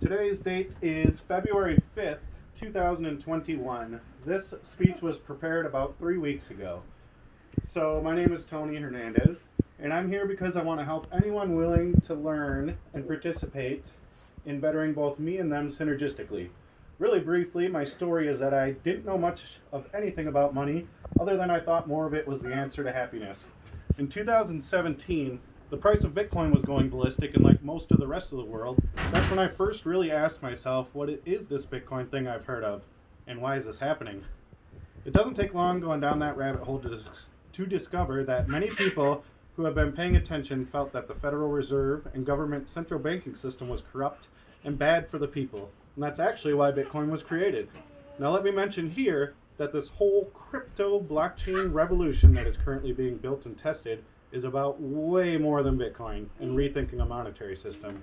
Today's date is February 5th, 2021. This speech was prepared about 3 weeks ago. So, my name is Tony Hernandez, and I'm here because I want to help anyone willing to learn and participate in bettering both me and them synergistically. Really briefly, my story is that I didn't know much of anything about money, other than I thought more of it was the answer to happiness. In 2017, the price of Bitcoin was going ballistic, and like most of the rest of the world, that's when I first really asked myself, what is this Bitcoin thing I've heard of, and why is this happening? It doesn't take long going down that rabbit hole to discover that many people who have been paying attention felt that the Federal Reserve and government central banking system was corrupt and bad for the people. And that's actually why Bitcoin was created. Now let me mention here that this whole crypto blockchain revolution that is currently being built and tested is about way more than Bitcoin and rethinking a monetary system.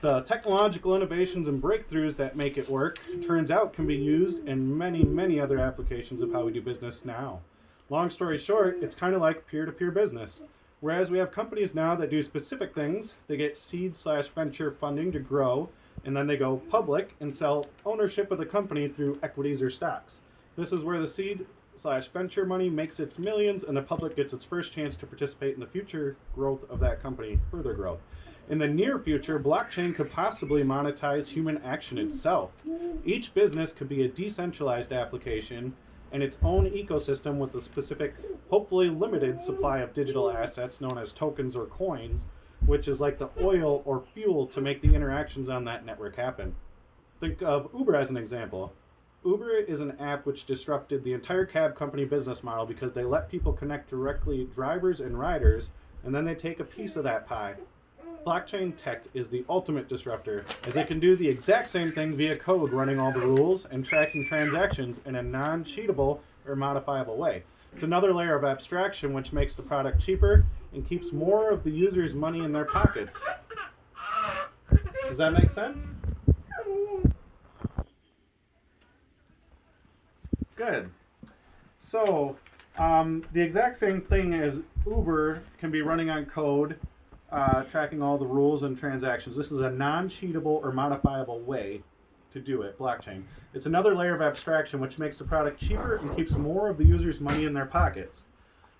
The technological innovations and breakthroughs that make it work, turns out, can be used in many, many other applications of how we do business now. Long story short, it's kind of like peer-to-peer business. Whereas we have companies now that do specific things, they get seed/venture funding to grow, and then they go public and sell ownership of the company through equities or stocks. This is where the seed/venture money makes its millions, and the public gets its first chance to participate in the future growth of that company, further growth. In the near future, blockchain could possibly monetize human action itself. Each business could be a decentralized application and its own ecosystem with a specific, hopefully limited supply of digital assets known as tokens or coins, which is like the oil or fuel to make the interactions on that network happen. Think of Uber as an example. Uber is an app which disrupted the entire cab company business model because they let people connect directly drivers and riders, and then they take a piece of that pie. Blockchain tech is the ultimate disruptor, as it can do the exact same thing via code, running all the rules and tracking transactions in a non-cheatable or modifiable way. It's another layer of abstraction which makes the product cheaper and keeps more of the user's money in their pockets. Does that make sense? Good. So, the exact same thing as Uber can be running on code, tracking all the rules and transactions. This is a non-cheatable or modifiable way to do it, blockchain. It's another layer of abstraction which makes the product cheaper and keeps more of the user's money in their pockets.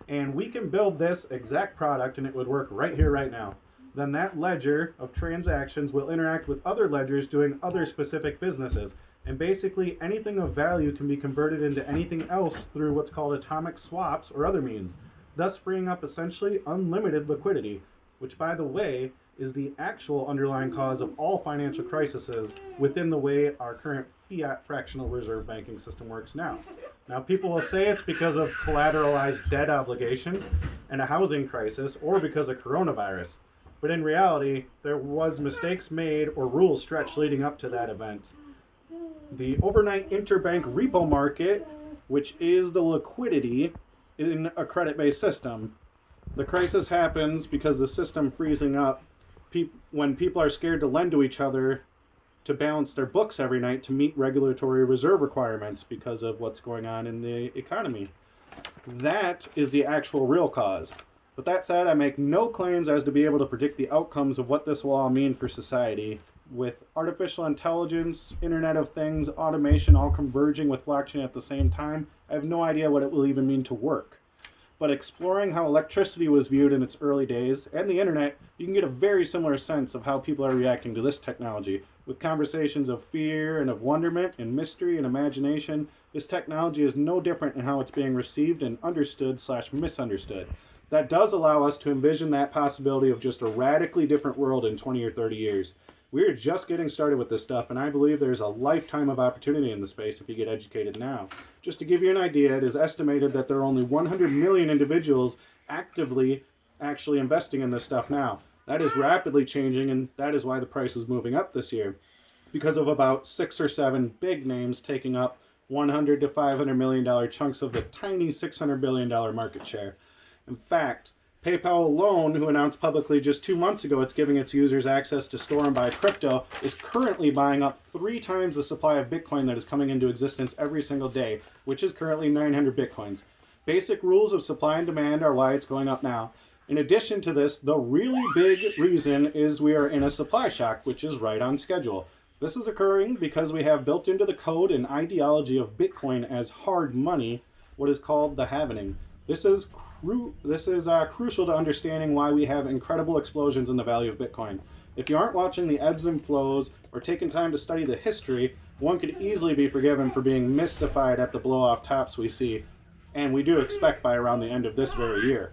And we can build this exact product and it would work right here, right now. Then that ledger of transactions will interact with other ledgers doing other specific businesses. And basically anything of value can be converted into anything else through what's called atomic swaps or other means, thus freeing up essentially unlimited liquidity, which, by the way, is the actual underlying cause of all financial crises within the way our current fiat fractional reserve banking system works now. Now, people will say it's because of collateralized debt obligations and a housing crisis, or because of coronavirus. But in reality, there was mistakes made or rules stretched leading up to that event. The overnight interbank repo market, which is the liquidity in a credit-based system. The crisis happens because the system freezing up when people are scared to lend to each other to balance their books every night to meet regulatory reserve requirements because of what's going on in the economy. That is the actual real cause. But that said, I make no claims as to be able to predict the outcomes of what this will all mean for society. With artificial intelligence, Internet of Things, automation all converging with blockchain at the same time, I have no idea what it will even mean to work. But exploring how electricity was viewed in its early days, and the internet, you can get a very similar sense of how people are reacting to this technology. With conversations of fear and of wonderment and mystery and imagination, this technology is no different in how it's being received and understood/misunderstood. That does allow us to envision that possibility of just a radically different world in 20 or 30 years. We're just getting started with this stuff, and I believe there's a lifetime of opportunity in the space if you get educated now. Just to give you an idea, it is estimated that there are only 100 million individuals actively actually investing in this stuff now. That is rapidly changing, and that is why the price is moving up this year, because of about 6 or 7 big names taking up $100 to $500 million chunks of the tiny $600 billion market share. In fact, PayPal alone, who announced publicly just 2 months ago it's giving its users access to store and buy crypto, is currently buying up 3 times the supply of Bitcoin that is coming into existence every single day, which is currently 900 Bitcoins. Basic rules of supply and demand are why it's going up now. In addition to this, the really big reason is we are in a supply shock, which is right on schedule. This is occurring because we have built into the code and ideology of Bitcoin as hard money what is called the halvening. This is crucial to understanding why we have incredible explosions in the value of Bitcoin. If you aren't watching the ebbs and flows or taking time to study the history, one could easily be forgiven for being mystified at the blow-off tops we see, and we do expect by around the end of this very year.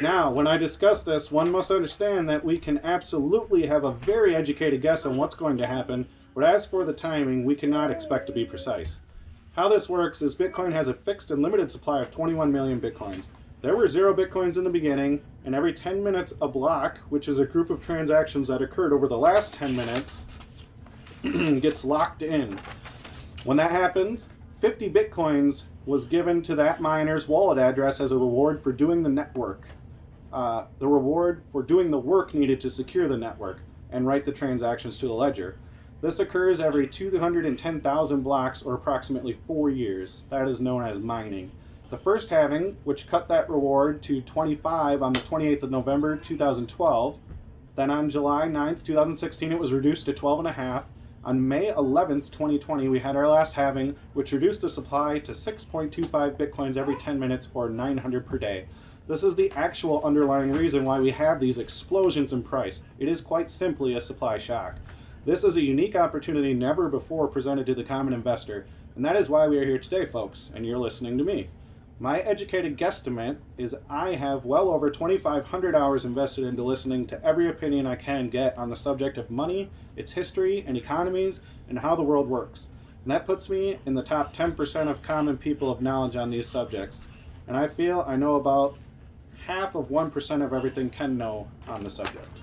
Now, when I discuss this, one must understand that we can absolutely have a very educated guess on what's going to happen, but as for the timing, we cannot expect to be precise. How this works is Bitcoin has a fixed and limited supply of 21 million Bitcoins. There were 0 Bitcoins in the beginning, and every 10 minutes a block, which is a group of transactions that occurred over the last 10 minutes, gets locked in. When that happens, 50 Bitcoins was given to that miner's wallet address as a reward for doing the network. The reward for doing the work needed to secure the network and write the transactions to the ledger. This occurs every 210,000 blocks, or approximately 4 years. That is known as mining. The first halving, which cut that reward to 25 on the 28th of November 2012. Then on July 9th, 2016, it was reduced to 12.5. On May 11th, 2020, we had our last halving, which reduced the supply to 6.25 Bitcoins every 10 minutes, or 900 per day. This is the actual underlying reason why we have these explosions in price. It is quite simply a supply shock. This is a unique opportunity never before presented to the common investor, and that is why we are here today, folks, and you're listening to me. My educated guesstimate is I have well over 2,500 hours invested into listening to every opinion I can get on the subject of money, its history and economies, and how the world works. And that puts me in the top 10% of common people of knowledge on these subjects. And I feel I know about half of 1% of everything Ken know on the subject.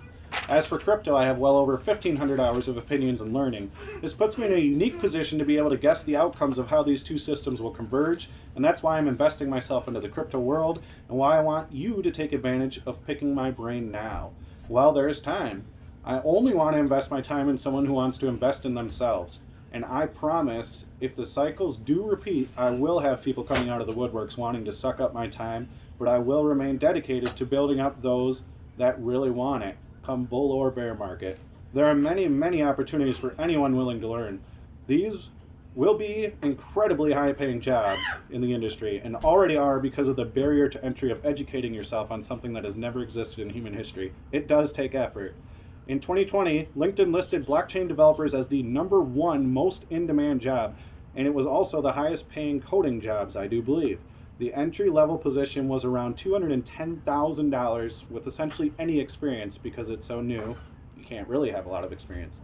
As for crypto, I have well over 1,500 hours of opinions and learning. This puts me in a unique position to be able to guess the outcomes of how these two systems will converge, and that's why I'm investing myself into the crypto world, and why I want you to take advantage of picking my brain now, while there is time. I only want to invest my time in someone who wants to invest in themselves. And I promise, if the cycles do repeat, I will have people coming out of the woodworks wanting to suck up my time, but I will remain dedicated to building up those that really want it, come bull or bear market. There are many, many opportunities for anyone willing to learn. These will be incredibly high-paying jobs in the industry, and already are because of the barrier to entry of educating yourself on something that has never existed in human history. It does take effort. In 2020, LinkedIn listed blockchain developers as the #1 most in-demand job, and it was also the highest-paying coding jobs, I do believe. The entry-level position was around $210,000 with essentially any experience because it's so new. You can't really have a lot of experience.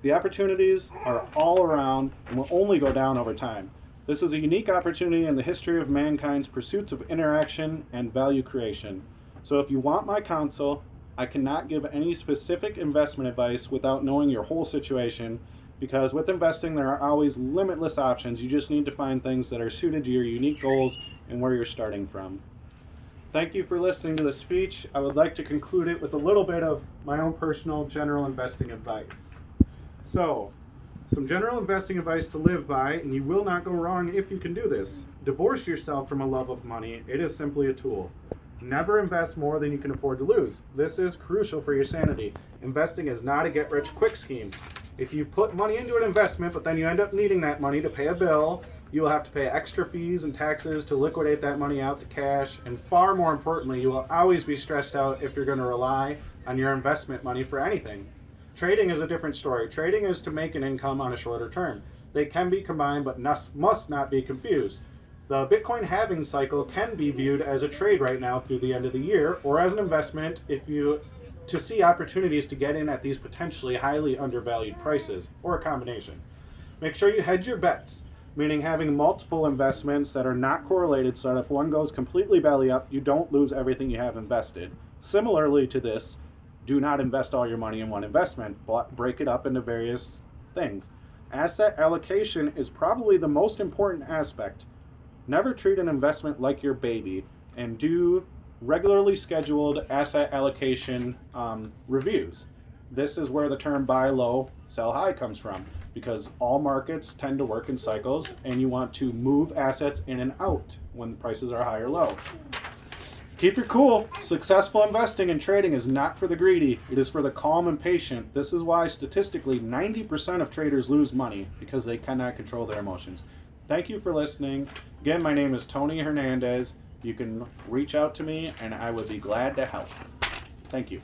The opportunities are all around and will only go down over time. This is a unique opportunity in the history of mankind's pursuits of interaction and value creation. So if you want my counsel, I cannot give any specific investment advice without knowing your whole situation, because with investing there are always limitless options. You just need to find things that are suited to your unique goals and where you're starting from. Thank you for listening to the speech. I would like to conclude it with a little bit of my own personal general investing advice. So, some general investing advice to live by, and you will not go wrong if you can do this. Divorce yourself from a love of money. It is simply a tool. Never invest more than you can afford to lose. This is crucial for your sanity. Investing is not a get-rich-quick scheme. If you put money into an investment, but then you end up needing that money to pay a bill, you will have to pay extra fees and taxes to liquidate that money out to cash, and far more importantly, you will always be stressed out if you're going to rely on your investment money for anything. Trading is a different story. Trading is to make an income on a shorter term. They can be combined, but must not be confused. The Bitcoin halving cycle can be viewed as a trade right now through the end of the year, or as an investment to see opportunities to get in at these potentially highly undervalued prices, or a combination. Make sure you hedge your bets, meaning having multiple investments that are not correlated so that if one goes completely belly up, you don't lose everything you have invested. Similarly to this, do not invest all your money in one investment, but break it up into various things. Asset allocation is probably the most important aspect. Never treat an investment like your baby, and do regularly scheduled asset allocation reviews. This is where the term buy low, sell high comes from, because all markets tend to work in cycles, and you want to move assets in and out when the prices are high or low. Keep your cool. Successful investing and trading is not for the greedy. It is for the calm and patient. This is why statistically 90% of traders lose money because they cannot control their emotions. Thank you for listening. Again, my name is Tony Hernandez. You can reach out to me and I would be glad to help. Thank you.